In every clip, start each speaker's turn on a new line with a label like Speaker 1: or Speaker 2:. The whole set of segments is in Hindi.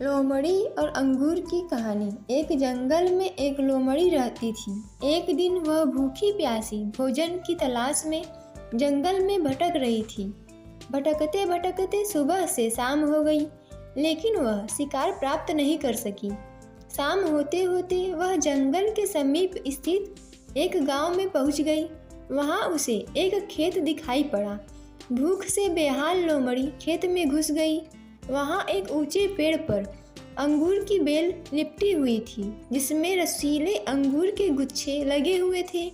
Speaker 1: लोमड़ी और अंगूर की कहानी। एक जंगल में एक लोमड़ी रहती थी। एक दिन वह भूखी प्यासी भोजन की तलाश में जंगल में भटक रही थी। भटकते भटकते सुबह से शाम हो गई, लेकिन वह शिकार प्राप्त नहीं कर सकी। शाम होते होते वह जंगल के समीप स्थित एक गांव में पहुंच गई। वहां उसे एक खेत दिखाई पड़ा। भूख से बेहाल लोमड़ी खेत में घुस गई। वहां एक ऊंचे पेड़ पर अंगूर की बेल लिपटी हुई थी, जिसमें रसीले अंगूर के गुच्छे लगे हुए थे।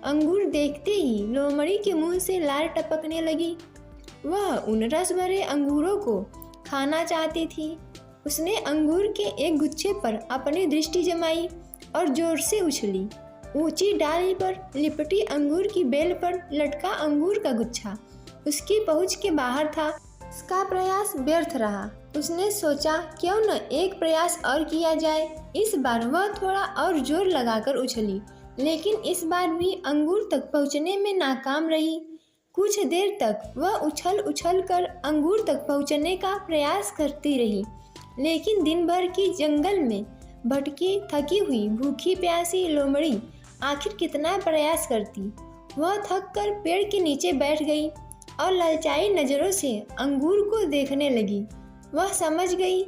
Speaker 1: अंगूर देखते ही लोमड़ी के मुंह से लार टपकने लगी। वह उन रस भरे अंगूरों को खाना चाहती थी। उसने अंगूर के एक गुच्छे पर अपनी दृष्टि जमाई और जोर से उछली। ऊंची डाली पर लिपटी अंगूर की बेल पर लटका अंगूर का गुच्छा उसकी पहुंच के बाहर था। उसका प्रयास व्यर्थ रहा। उसने सोचा, क्यों न एक प्रयास और किया जाए। इस बार वह थोड़ा और जोर लगाकर उछली, लेकिन इस बार भी अंगूर तक पहुंचने में नाकाम रही। कुछ देर तक वह उछल उछल कर अंगूर तक पहुंचने का प्रयास करती रही, लेकिन दिन भर की जंगल में भटकी थकी हुई भूखी प्यासी लोमड़ी आखिर कितना प्रयास करती। वह थक कर पेड़ के नीचे बैठ गई और ललचाई नज़रों से अंगूर को देखने लगी। वह समझ गई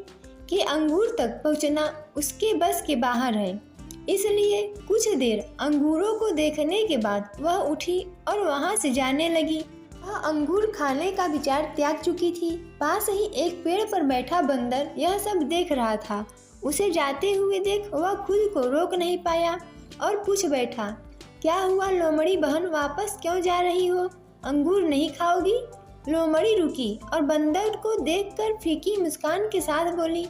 Speaker 1: कि अंगूर तक पहुंचना उसके बस के बाहर है, इसलिए कुछ देर अंगूरों को देखने के बाद वह उठी और वहां से जाने लगी। वह अंगूर खाने का विचार त्याग चुकी थी। पास ही एक पेड़ पर बैठा बंदर यह सब देख रहा था। उसे जाते हुए देख वह खुद को रोक नहीं पाया और पूछ बैठा, क्या हुआ लोमड़ी बहन, वापस क्यों जा रही हो? अंगूर नहीं खाओगी? लोमड़ी रुकी और बंदर को देखकर फीकी मुस्कान के साथ बोली,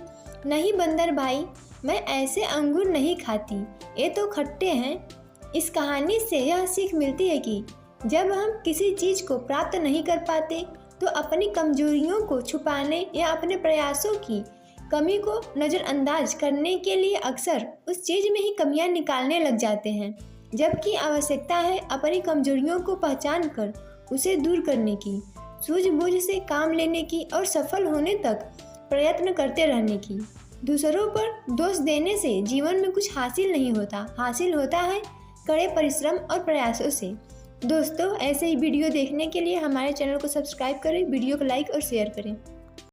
Speaker 1: नहीं बंदर भाई, मैं ऐसे अंगूर नहीं खाती, ये तो खट्टे हैं। इस कहानी से यह सीख मिलती है कि जब हम किसी चीज़ को प्राप्त नहीं कर पाते तो अपनी कमजोरियों को छुपाने या अपने प्रयासों की कमी को नज़रअंदाज करने के लिए अक्सर उस चीज़ में ही कमियां निकालने लग जाते हैं, जबकि आवश्यकता है अपनी कमजोरियों को पहचान कर उसे दूर करने की, सूझबूझ से काम लेने की और सफल होने तक प्रयत्न करते रहने की। दूसरों पर दोष देने से जीवन में कुछ हासिल नहीं होता, हासिल होता है कड़े परिश्रम और प्रयासों से। दोस्तों, ऐसे ही वीडियो देखने के लिए हमारे चैनल को सब्सक्राइब करें, वीडियो को लाइक और शेयर करें।